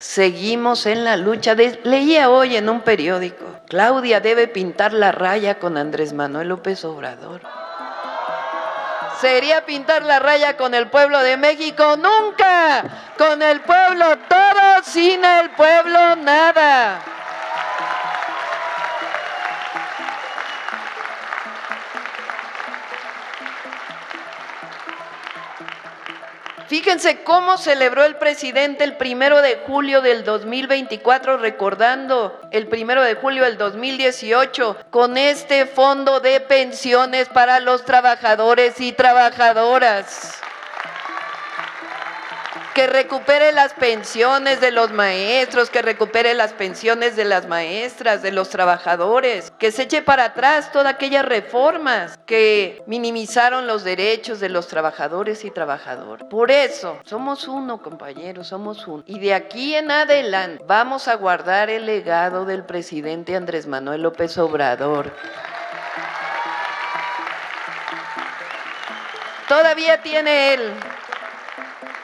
Seguimos en la lucha. Leía hoy en un periódico, Claudia debe pintar la raya con Andrés Manuel López Obrador. ¿Sería pintar la raya con el pueblo de México? ¡Nunca! Con el pueblo todo, sin el pueblo nada. Fíjense cómo celebró el presidente el 1 de julio del 2024, recordando el 1 de julio del 2018, con este fondo de pensiones para los trabajadores y trabajadoras. Que recupere las pensiones de los maestros, que recupere las pensiones de las maestras, de los trabajadores, que se eche para atrás todas aquellas reformas que minimizaron los derechos de los trabajadores y trabajadoras. Por eso, somos uno, compañeros, somos uno. Y de aquí en adelante vamos a guardar el legado del presidente Andrés Manuel López Obrador. Todavía tiene él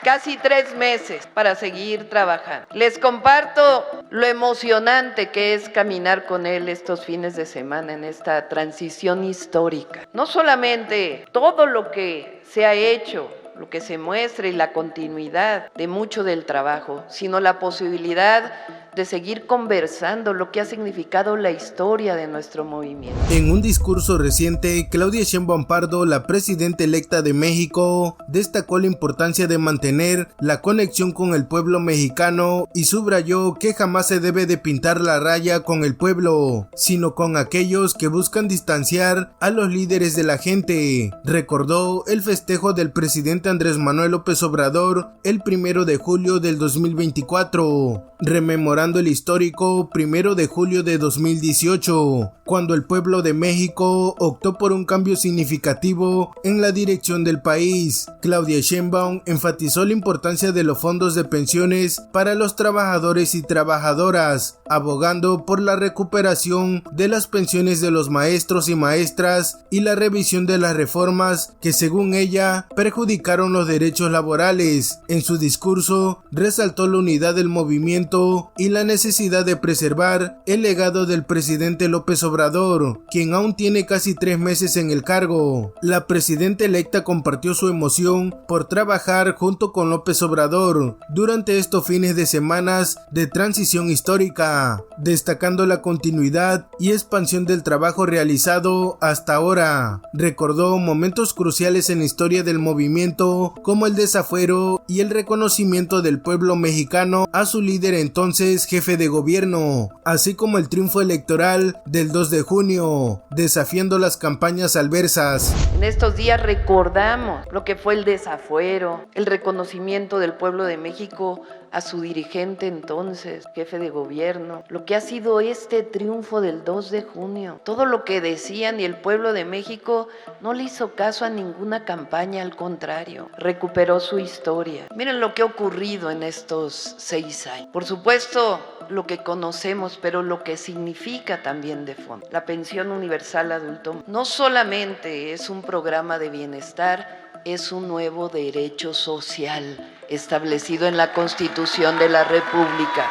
casi 3 meses para seguir trabajando. Les comparto lo emocionante que es caminar con él estos fines de semana en esta transición histórica. No solamente todo lo que se ha hecho, lo que se muestra y la continuidad de mucho del trabajo, sino la posibilidad de seguir conversando lo que ha significado la historia de nuestro movimiento. En un discurso reciente, Claudia Sheinbaum Pardo, la presidenta electa de México, destacó la importancia de mantener la conexión con el pueblo mexicano y subrayó que jamás se debe de pintar la raya con el pueblo, sino con aquellos que buscan distanciar a los líderes de la gente. Recordó el festejo del presidente Andrés Manuel López Obrador el 1 de julio del 2024, rememorando el histórico 1 de julio de 2018, cuando el pueblo de México optó por un cambio significativo en la dirección del país. Claudia Sheinbaum enfatizó la importancia de los fondos de pensiones para los trabajadores y trabajadoras, abogando por la recuperación de las pensiones de los maestros y maestras y la revisión de las reformas que, según ella, perjudicaron los derechos laborales. En su discurso, resaltó la unidad del movimiento y la necesidad de preservar el legado del presidente López Obrador, quien aún tiene casi 3 meses en el cargo. La presidenta electa compartió su emoción por trabajar junto con López Obrador durante estos fines de semana de transición histórica, destacando la continuidad y expansión del trabajo realizado hasta ahora. Recordó momentos cruciales en la historia del movimiento, como el desafuero y el reconocimiento del pueblo mexicano a su líder entonces jefe de gobierno, así como el triunfo electoral del 2 de junio, desafiando las campañas adversas. En estos días recordamos lo que fue el desafuero, el reconocimiento del pueblo de México a su dirigente entonces, jefe de gobierno, lo que ha sido este triunfo del 2 de junio, todo lo que decían, y el pueblo de México no le hizo caso a ninguna campaña, al contrario, recuperó su historia. Miren lo que ha ocurrido en estos 6 años. Por supuesto, lo que conocemos, pero lo que significa también de fondo. La pensión universal adulto no solamente es un programa de bienestar, es un nuevo derecho social establecido en la Constitución de la República.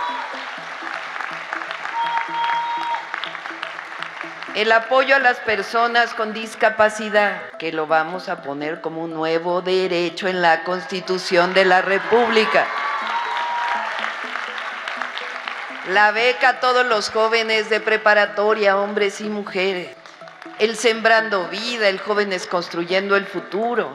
El apoyo a las personas con discapacidad, que lo vamos a poner como un nuevo derecho en la Constitución de la República. La beca a todos los jóvenes de preparatoria, hombres y mujeres. El Sembrando Vida, el Jóvenes Construyendo el Futuro,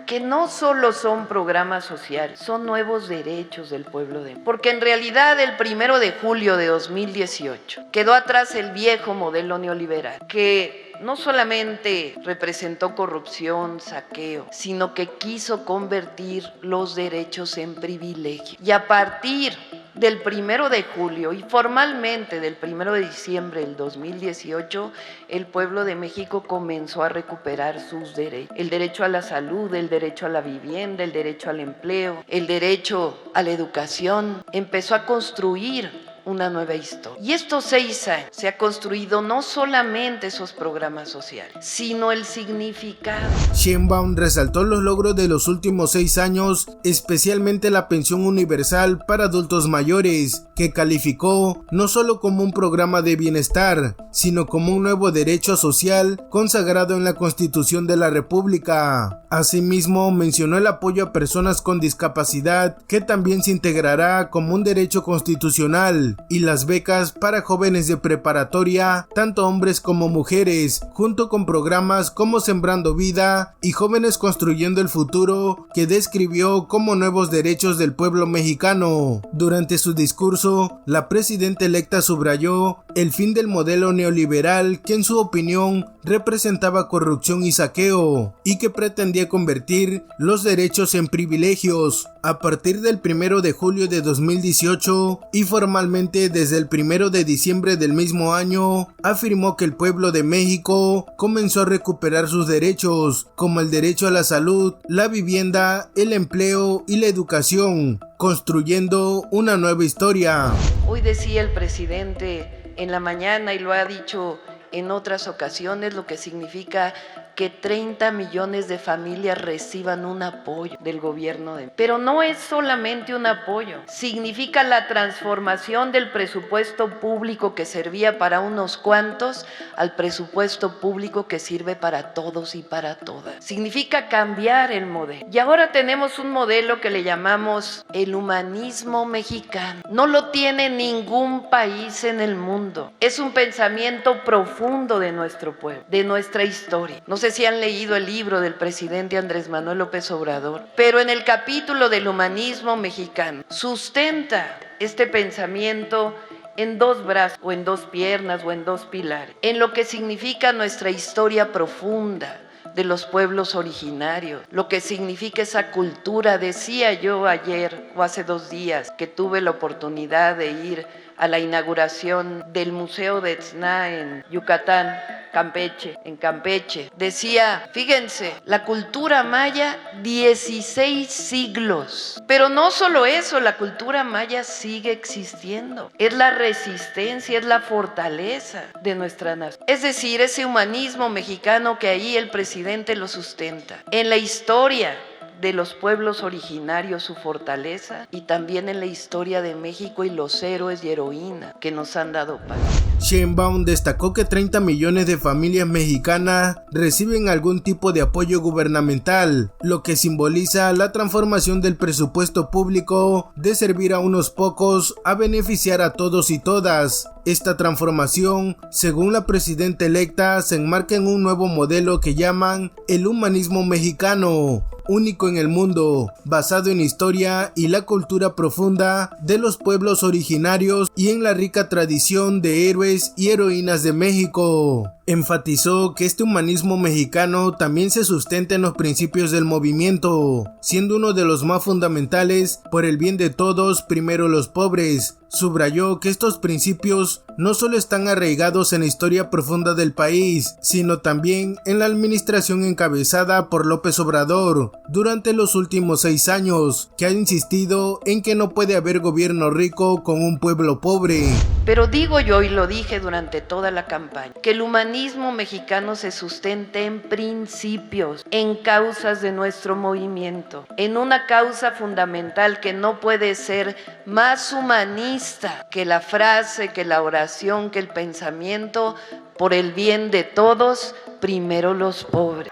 que no solo son programas sociales, son nuevos derechos del pueblo de México. Porque en realidad el 1 de julio de 2018 quedó atrás el viejo modelo neoliberal, que no solamente representó corrupción, saqueo, sino que quiso convertir los derechos en privilegio. Y a partir del 1 de julio y formalmente del 1 de diciembre del 2018, el pueblo de México comenzó a recuperar sus derechos. El derecho a la salud, el derecho a la vivienda, el derecho al empleo, el derecho a la educación. Empezó a construir una nueva historia. Y estos 6 años se ha construido no solamente esos programas sociales, sino el significado. Sheinbaum resaltó los logros de los últimos 6 años, especialmente la pensión universal para adultos mayores, que calificó no solo como un programa de bienestar, sino como un nuevo derecho social consagrado en la Constitución de la República. Asimismo, mencionó el apoyo a personas con discapacidad, que también se integrará como un derecho constitucional, y las becas para jóvenes de preparatoria, tanto hombres como mujeres, junto con programas como Sembrando Vida y Jóvenes Construyendo el Futuro, que describió como nuevos derechos del pueblo mexicano. Durante su discurso, la presidenta electa subrayó el fin del modelo neoliberal, que en su opinión representaba corrupción y saqueo, y que pretendía convertir los derechos en privilegios. A partir del 1 de julio de 2018 y formalmente desde el 1 de diciembre del mismo año, afirmó que el pueblo de México comenzó a recuperar sus derechos, como el derecho a la salud, la vivienda, el empleo y la educación, construyendo una nueva historia. Hoy decía el presidente en la mañana, y lo ha dicho en otras ocasiones, lo que significa que 30 millones de familias reciban un apoyo del gobierno. Pero no es solamente un apoyo, significa la transformación del presupuesto público que servía para unos cuantos al presupuesto público que sirve para todos y para todas. Significa cambiar el modelo. Y ahora tenemos un modelo que le llamamos el humanismo mexicano. No lo tiene ningún país en el mundo. Es un pensamiento profundo de nuestro pueblo, de nuestra historia. No sé si han leído el libro del presidente Andrés Manuel López Obrador, pero en el capítulo del humanismo mexicano sustenta este pensamiento en 2 brazos, o en 2 piernas, o en 2 pilares, en lo que significa nuestra historia profunda de los pueblos originarios, lo que significa esa cultura. Decía yo ayer o hace 2 días que tuve la oportunidad de ir a la inauguración del Museo de Etzna en Yucatán, en Campeche. Decía, fíjense, la cultura maya, 16 siglos. Pero no solo eso, la cultura maya sigue existiendo. Es la resistencia, es la fortaleza de nuestra nación. Es decir, ese humanismo mexicano que ahí el presidente lo sustenta. En la historia de los pueblos originarios, su fortaleza, y también en la historia de México y los héroes y heroínas que nos han dado paz. Sheinbaum destacó que 30 millones de familias mexicanas reciben algún tipo de apoyo gubernamental, lo que simboliza la transformación del presupuesto público de servir a unos pocos a beneficiar a todos y todas. Esta transformación, según la presidenta electa, se enmarca en un nuevo modelo que llaman el humanismo mexicano, único en el mundo, basado en historia y la cultura profunda de los pueblos originarios y en la rica tradición de héroes y heroínas de México. Enfatizó que este humanismo mexicano también se sustenta en los principios del movimiento, siendo uno de los más fundamentales por el bien de todos, primero los pobres. Subrayó que estos principios no solo están arraigados en la historia profunda del país, sino también en la administración encabezada por López Obrador durante los últimos 6 años, que ha insistido en que no puede haber gobierno rico con un pueblo pobre. Pero digo yo, y lo dije durante toda la campaña, que el humanismo mexicano se sustenta en principios, en causas de nuestro movimiento, en una causa fundamental que no puede ser más humanista que la frase, que la oración, que el pensamiento: por el bien de todos, primero los pobres.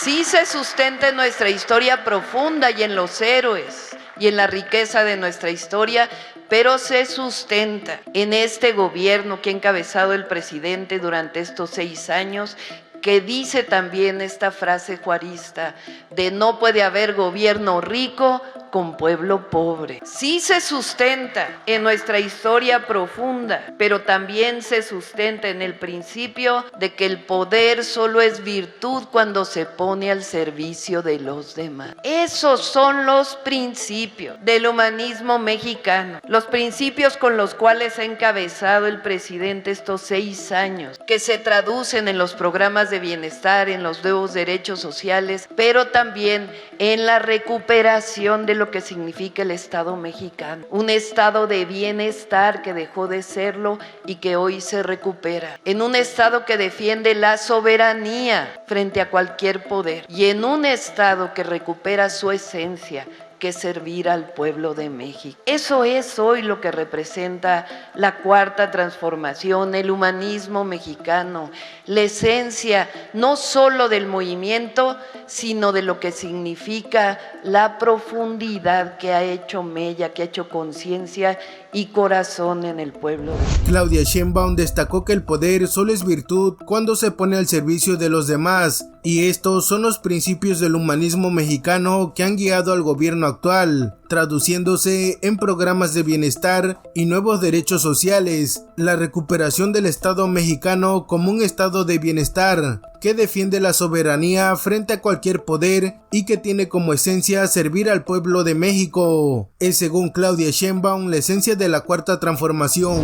Sí se sustenta en nuestra historia profunda y en los héroes y en la riqueza de nuestra historia, pero se sustenta en este gobierno que ha encabezado el presidente durante estos 6 años, que dice también esta frase juarista de no puede haber gobierno rico con pueblo pobre. Sí se sustenta en nuestra historia profunda, pero también se sustenta en el principio de que el poder solo es virtud cuando se pone al servicio de los demás. Esos son los principios del humanismo mexicano, los principios con los cuales ha encabezado el presidente estos 6 años, que se traducen en los programas de bienestar, en los nuevos derechos sociales, pero también en la recuperación del lo que significa el Estado mexicano, un estado de bienestar que dejó de serlo y que hoy se recupera, en un estado que defiende la soberanía frente a cualquier poder y en un estado que recupera su esencia, que servir al pueblo de México. Eso es hoy lo que representa la cuarta transformación, el humanismo mexicano, la esencia no solo del movimiento, sino de lo que significa la profundidad que ha hecho mella, que ha hecho conciencia y corazón en el pueblo. Claudia Sheinbaum destacó que el poder solo es virtud cuando se pone al servicio de los demás, y estos son los principios del humanismo mexicano que han guiado al gobierno actual, traduciéndose en programas de bienestar y nuevos derechos sociales, la recuperación del Estado mexicano como un estado de bienestar que defiende la soberanía frente a cualquier poder y que tiene como esencia servir al pueblo de México. Es, según Claudia Sheinbaum, la esencia de la cuarta transformación.